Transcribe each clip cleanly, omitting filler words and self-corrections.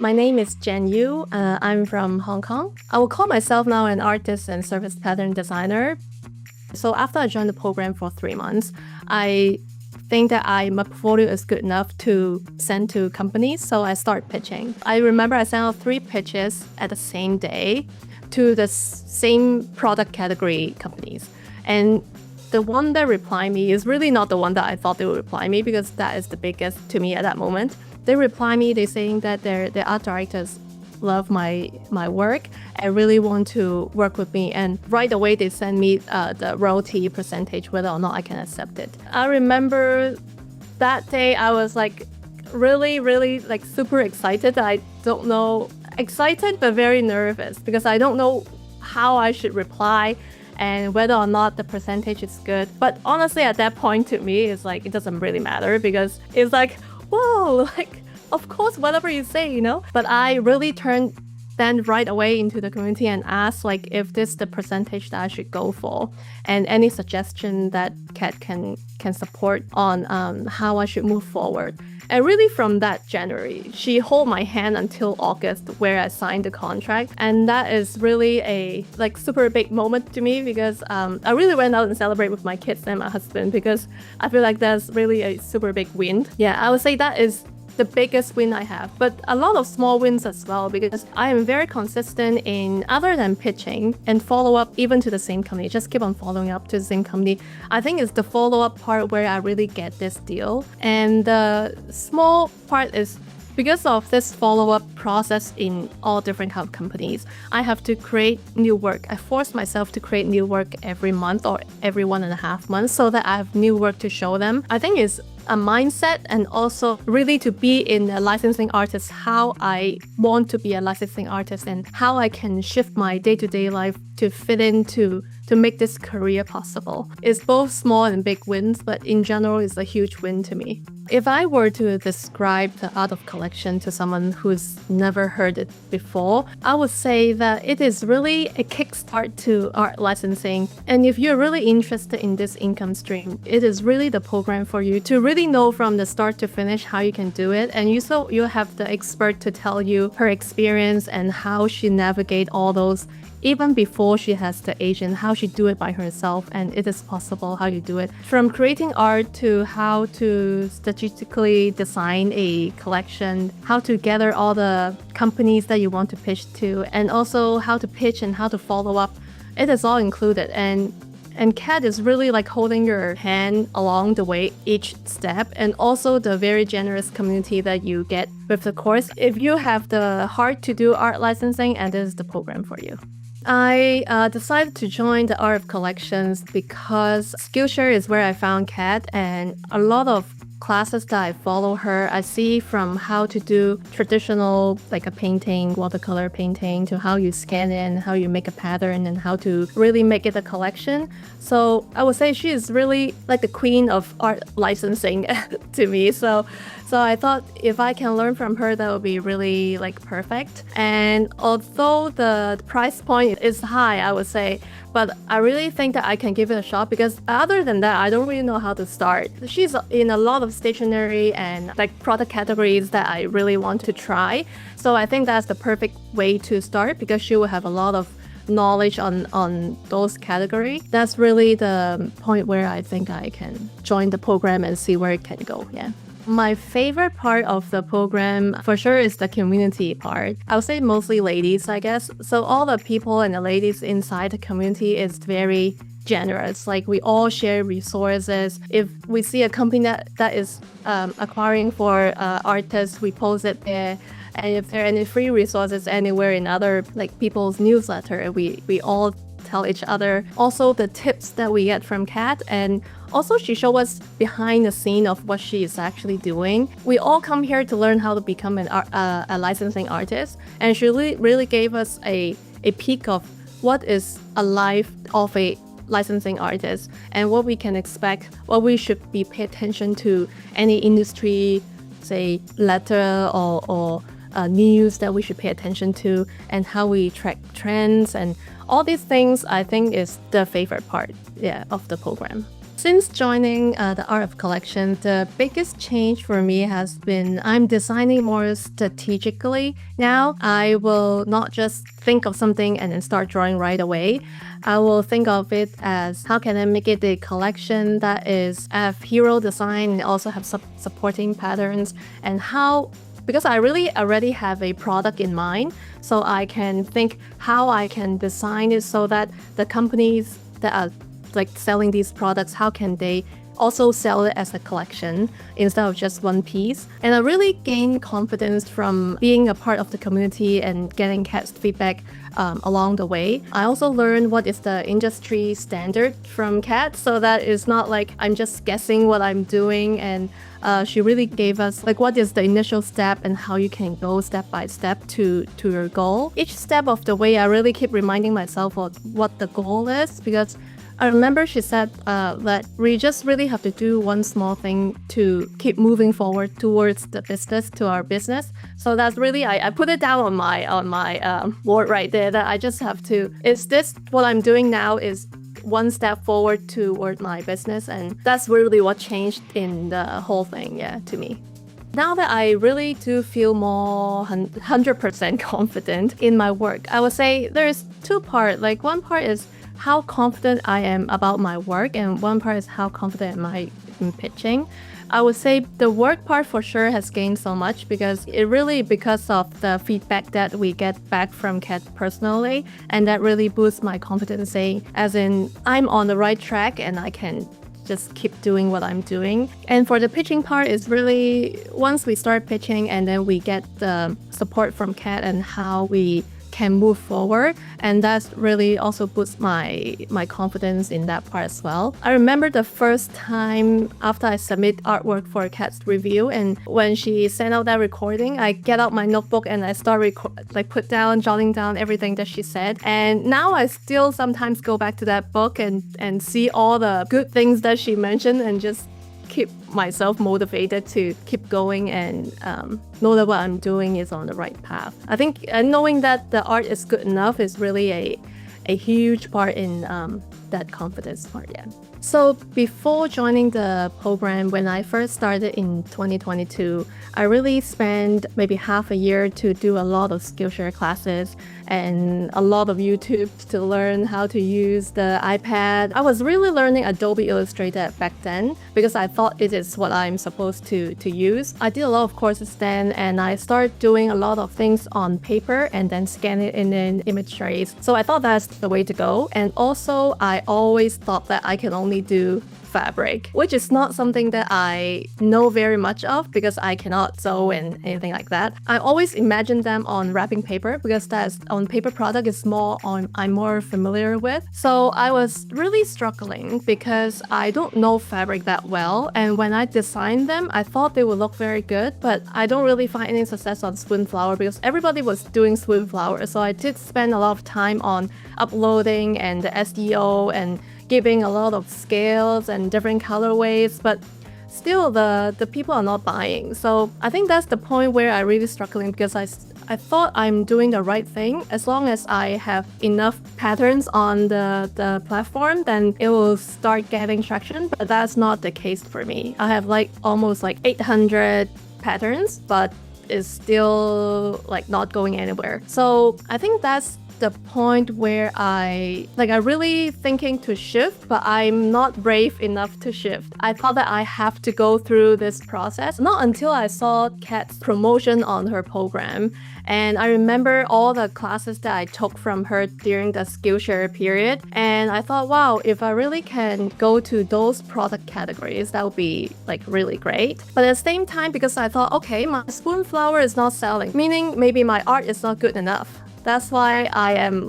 My name is Jenn Yu. I'm from Hong Kong. I will call myself now an artist and service pattern designer. So after I joined the program for 3 months, I think that my portfolio is good enough to send to companies, so I start pitching. I remember I sent out 3 pitches at the same day to the same product category companies. And the one that replied me is really not the one that I thought they would reply me, because that is the biggest to me at that moment. They reply me, they're saying that their art directors love my work and really want to work with me. And right away, they send me the royalty percentage, whether or not I can accept it. I remember that day, I was like really, really like super excited. I don't know, excited, but very nervous because I don't know how I should reply and whether or not the percentage is good. But honestly, at that point to me, it's like, it doesn't really matter because it's like, whoa, like, of course, whatever you say, you know? But I really turned then right away into the community and asked like if this is the percentage that I should go for, and any suggestion that Kat can support on how I should move forward. And really from that January, she held my hand until August where I signed the contract. And that is really a like super big moment to me because I really went out and celebrate with my kids and my husband because I feel like that's really a super big win. Yeah, I would say that is the biggest win I have, but a lot of small wins as well because I am very consistent in other than pitching and follow up even to the same company, just keep on following up to the same company. I think it's the follow up part where I really get this deal. And the small part is because of this follow-up process in all different kind of companies, I have to create new work. I force myself to create new work every month or every 1.5 months so that I have new work to show them. I think it's a mindset and also really to be in a licensing artist, how I want to be a licensing artist and how I can shift my day-to-day life to fit into to make this career possible. It's both small and big wins, but in general, it's a huge win to me. If I were to describe the art of collection to someone who's never heard it before, I would say that it is really a kickstart to art licensing. And if you're really interested in this income stream, it is really the program for you to really know from the start to finish how you can do it. And you have the expert to tell you her experience and how she navigate all those even before she has the agent, how she do it by herself, and it is possible how you do it. From creating art to how to strategically design a collection, how to gather all the companies that you want to pitch to, and also how to pitch and how to follow up. It is all included. And Kat is really like holding your hand along the way, each step, and also the very generous community that you get with the course. If you have the heart to do art licensing, and this is the program for you. I decided to join the Art of Collections because Skillshare is where I found Kat, and a lot of classes that I follow her, I see from how to do traditional, like a painting, watercolor painting, to how you scan in, how you make a pattern, and how to really make it a collection. So I would say she is really like the queen of art licensing to me. So I thought if I can learn from her, that would be really like perfect. And although the price point is high, I would say, but I really think that I can give it a shot because other than that, I don't really know how to start. She's in a lot of stationery and like product categories that I really want to try. So I think that's the perfect way to start because she will have a lot of knowledge on those categories. That's really the point where I think I can join the program and see where it can go. Yeah. My favorite part of the program for sure is the community part. I would say mostly ladies, I guess. So all the people and the ladies inside the community is very generous. Like we all share resources. If we see a company that is acquiring for artists, we post it there. And if there are any free resources anywhere in other like people's newsletter, we all tell each other. Also the tips that we get from Kat, and also she showed us behind the scene of what she is actually doing. We all come here to learn how to become a licensing artist, and she really gave us a peek of what is a life of a licensing artist and what we can expect, what we should be pay attention to, any industry, say letter or news that we should pay attention to, and how we track trends and all these things. I think is the favorite part, of the program. Since joining the Art of Collection, the biggest change for me has been I'm designing more strategically. Now I will not just think of something and then start drawing right away. I will think of it as how can I make it a collection that is have hero design and also have supporting patterns, and how, because I really already have a product in mind, so I can think how I can design it so that the companies that are like selling these products, how can they also sell it as a collection instead of just one piece. And I really gained confidence from being a part of the community and getting CAT's feedback along the way. I also learned what is the industry standard from CAT, so that it's not like I'm just guessing what I'm doing. And she really gave us like what is the initial step and how you can go step by step to your goal. Each step of the way, I really keep reminding myself of what the goal is, because I remember she said that we just really have to do one small thing to keep moving forward towards the business, to our business. So that's really, I put it down on my board right there, that I just have to, is this what I'm doing now is one step forward toward my business. And that's really what changed in the whole thing, to me. Now that I really do feel more 100% confident in my work, I would say there's two parts. Like one part is how confident I am about my work, and one part is how confident am I in pitching. I would say the work part for sure has gained so much, because of the feedback that we get back from CAT personally, and that really boosts my confidence, saying as in I'm on the right track and I can just keep doing what I'm doing. And for the pitching part is really once we start pitching and then we get the support from CAT and how we can move forward, and that's really also boosts my confidence in that part as well. I remember the first time after I submit artwork for CAT's review, and when she sent out that recording, I get out my notebook and I start jotting down everything that she said. And now I still sometimes go back to that book and see all the good things that she mentioned, and just keep myself motivated to keep going and know that what I'm doing is on the right path. I think knowing that the art is good enough is really a huge part in that confidence part, So before joining the program, when I first started in 2022, I really spent maybe half a year to do a lot of Skillshare classes and a lot of YouTube to learn how to use the iPad. I was really learning Adobe Illustrator back then because I thought it is what I'm supposed to use. I did a lot of courses then, and I started doing a lot of things on paper and then scan it in an image trace. So I thought that's the way to go. And also, I always thought that I can only do fabric, which is not something that I know very much of because I cannot sew and anything like that. I always imagine them on wrapping paper because that's on paper product is I'm more familiar with. So I was really struggling because I don't know fabric that well, and when I designed them, I thought they would look very good, but I don't really find any success on Spoonflower because everybody was doing Spoonflower. So I did spend a lot of time on uploading and the SEO and giving a lot of scales and different colorways, but still the people are not buying. So I think that's the point where I really struggling because I thought I'm doing the right thing. As long as I have enough patterns on the platform, then it will start getting traction, but that's not the case for me. I have almost 800 patterns, but it's still not going anywhere. So I think that's the point where I really thinking to shift, but I'm not brave enough to shift. I thought that I have to go through this process, not until I saw CAT's promotion on her program. And I remember all the classes that I took from her during the Skillshare period. And I thought, wow, if I really can go to those product categories, that would be really great. But at the same time, because I thought, okay, my Spoonflower is not selling, meaning maybe my art is not good enough. That's why I am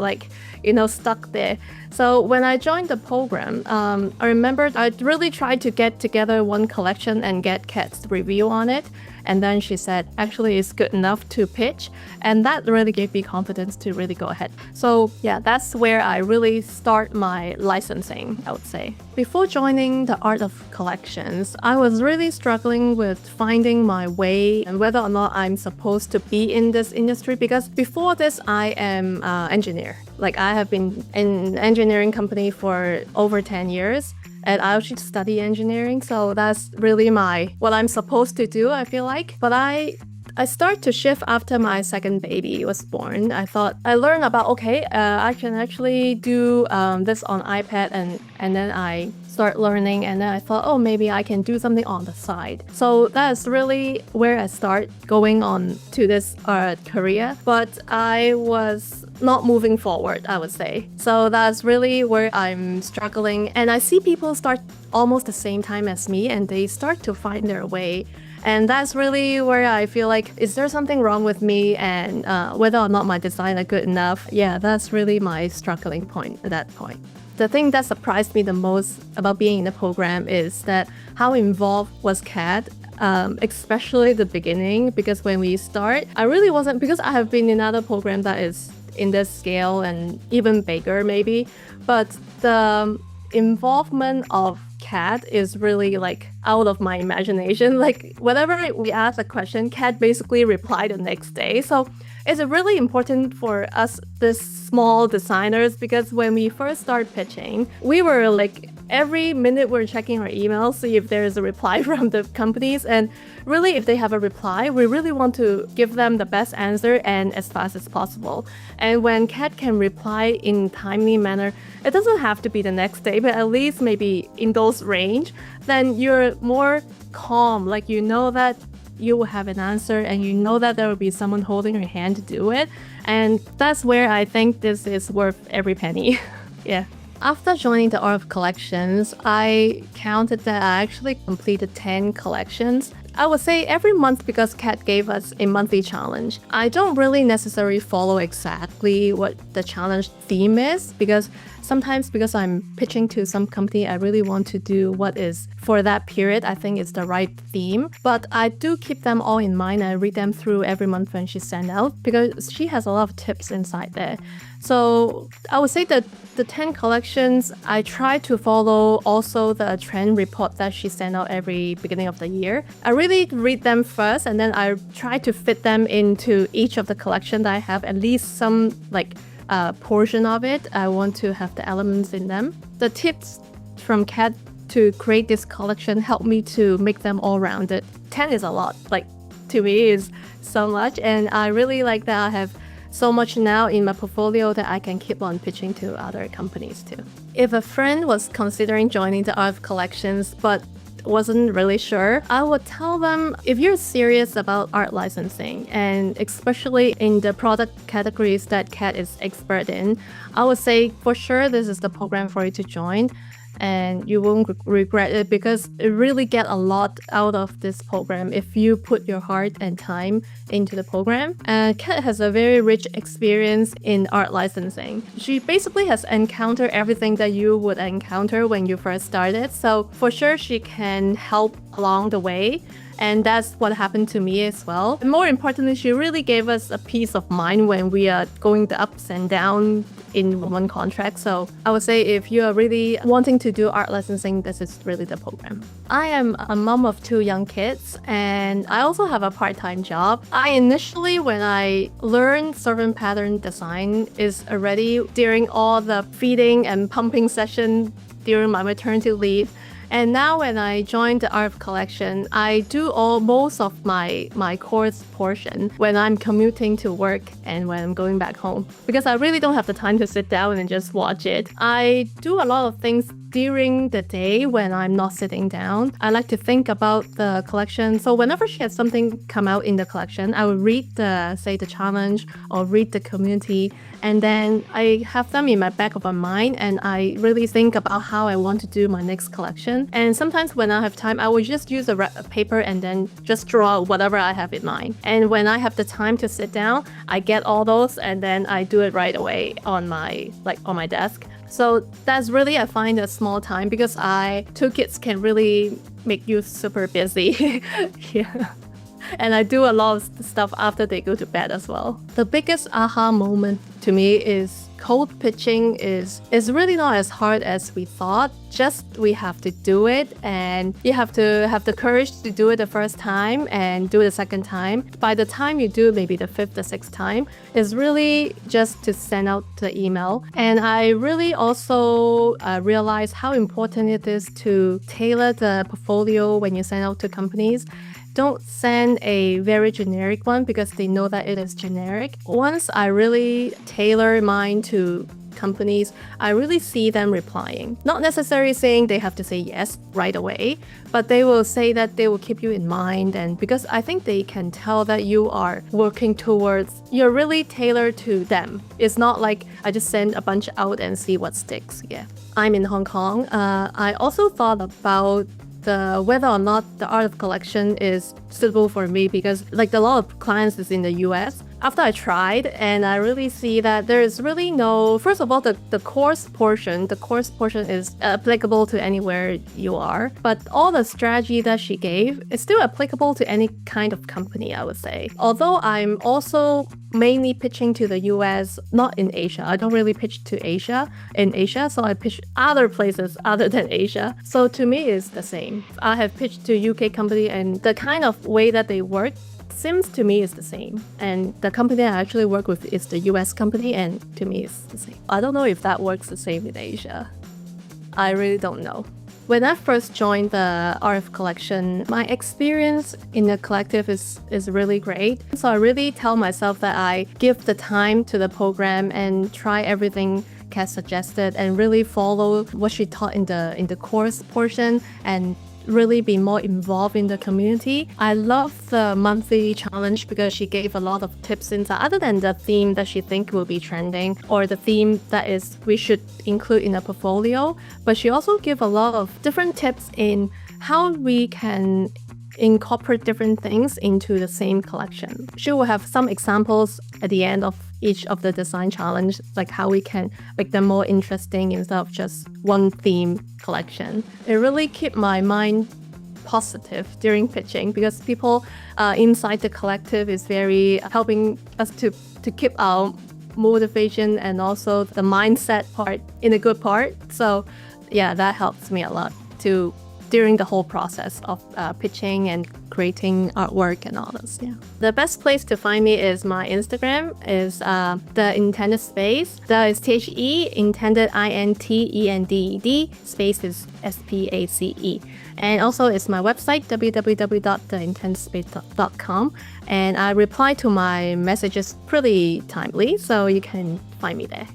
stuck there. So when I joined the program, I remember I really tried to get together one collection and get CAT's review on it. And then she said, actually, it's good enough to pitch. And that really gave me confidence to really go ahead. So yeah, that's where I really start my licensing, I would say. Before joining the Art of Collections, I was really struggling with finding my way and whether or not I'm supposed to be in this industry, because before this, I am an engineer. I have been in an engineering company for over 10 years. and I actually study engineering, so that's really what I'm supposed to do, I feel like. But I start to shift after my second baby was born. I learned about, okay, I can actually do this on iPad, and then I start learning, and then I thought, oh, maybe I can do something on the side. So that's really where I start going on to this career, but I was not moving forward, I would say. So that's really where I'm struggling, and I see people start almost the same time as me, and they start to find their way. And that's really where I feel like, is there something wrong with me, and whether or not my design are good enough? Yeah, that's really my struggling point at that point. The thing that surprised me the most about being in the program is that how involved was Kat, especially the beginning, because when we start, I really wasn't, because I have been in other programs that is in this scale and even bigger maybe, but the involvement of Kat is really like out of my imagination. Like whenever we ask a question, Kat basically replied the next day. So it's really important for us, this small designers, because when we first started pitching, we were like every minute we're checking our emails, see if there's a reply from the companies. And really, if they have a reply, we really want to give them the best answer and as fast as possible. And when Kat can reply in timely manner, it doesn't have to be the next day, but at least maybe in those range, then you're more calm. Like you know that you will have an answer, and you know that there will be someone holding your hand to do it. And that's where I think this is worth every penny. Yeah. After joining the Art of Collections, I counted that I actually completed 10 collections. I would say every month, because Kat gave us a monthly challenge. I don't really necessarily follow exactly what the challenge theme is, because sometimes because I'm pitching to some company, I really want to do what is for that period I think is the right theme. But I do keep them all in mind. I read them through every month when she sends out, because she has a lot of tips inside there. So I would say that the 10 collections, I try to follow also the trend report that she sent out every beginning of the year. I really read them first, and then I try to fit them into each of the collection that I have, at least some portion of it. I want to have the elements in them. The tips from Kat to create this collection helped me to make them all rounded. 10 is a lot, like to me is so much, and I really like that I have so much now in my portfolio that I can keep on pitching to other companies too. If a friend was considering joining the Art of Collections but wasn't really sure, I would tell them, if you're serious about art licensing, and especially in the product categories that Kat is expert in, I would say for sure this is the program for you to join. And you won't regret it, because it really get a lot out of this program if you put your heart and time into the program. And Kat has a very rich experience in art licensing. She basically has encountered everything that you would encounter when you first started. So for sure she can help along the way. And that's what happened to me as well. And more importantly, she really gave us a peace of mind when we are going the ups and downs in one contract. So I would say if you are really wanting to do art licensing, this is really the program. I am a mom of 2 young kids, and I also have a part-time job. I initially, when I learned servant pattern design, is already during all the feeding and pumping session during my maternity leave. And now when I joined the Art of Collection, I do most of my course portion when I'm commuting to work and when I'm going back home, because I really don't have the time to sit down and just watch it. I do a lot of things during the day when I'm not sitting down. I like to think about the collection. So whenever she has something come out in the collection, I will read the challenge or read the community, and then I have them in my back of my mind, and I really think about how I want to do my next collection. And sometimes when I have time, I will just use a paper and then just draw whatever I have in mind. And when I have the time to sit down, I get all those and then I do it right away on my desk. So that's really, I find, a small time, because 2 kids can really make you super busy. Yeah. And I do a lot of stuff after they go to bed as well. The biggest aha moment to me is cold pitching is really not as hard as we thought. Just we have to do it, and you have to have the courage to do it the first time and do it the second time. By the time you do maybe the fifth or sixth time, it's really just to send out the email. And I really also realized how important it is to tailor the portfolio when you send out to companies. Don't send a very generic one because they know that it is generic. Once I really tailor mine to companies, I really see them replying. Not necessarily saying they have to say yes right away, but they will say that they will keep you in mind. And because I think they can tell that you are working towards, you're really tailored to them. It's not like I just send a bunch out and see what sticks. Yeah. I'm in Hong Kong. I also thought about whether or not the art of collection is suitable for me, because like a lot of clients is in the US. After I tried, and I really see that there is really no, first of all, the course portion is applicable to anywhere you are, but all the strategy that she gave is still applicable to any kind of company, I would say. Although I'm also mainly pitching to the US, not in Asia. I don't really pitch to Asia, so I pitch other places other than Asia. So to me, it's the same. I have pitched to UK company, and the kind of way that they work seems to me is the same. And the company I actually work with is the US company, and to me it's the same. I don't know if that works the same in Asia. I really don't know. When I first joined the RF collection, my experience in the collective is really great. So I really tell myself that I give the time to the program and try everything Kat suggested and really follow what she taught in the course portion and really be more involved in the community. I love the monthly challenge because she gave a lot of tips inside, other than the theme that she think will be trending or the theme that is we should include in a portfolio. But she also gave a lot of different tips in how we can incorporate different things into the same collection. She will have some examples at the end of each of the design challenge, like how we can make them more interesting instead of just one theme collection. It really kept my mind positive during pitching because people inside the collective is very helping us to keep our motivation and also the mindset part in a good part. So yeah, that helps me a lot too during the whole process of pitching and creating artwork and all this. Yeah. The best place to find me is my Instagram, is the Intended Space. That is THE, intended INTENDED, space is SPACE. And also it's my website, www.theintendedspace.com. And I reply to my messages pretty timely, so you can find me there.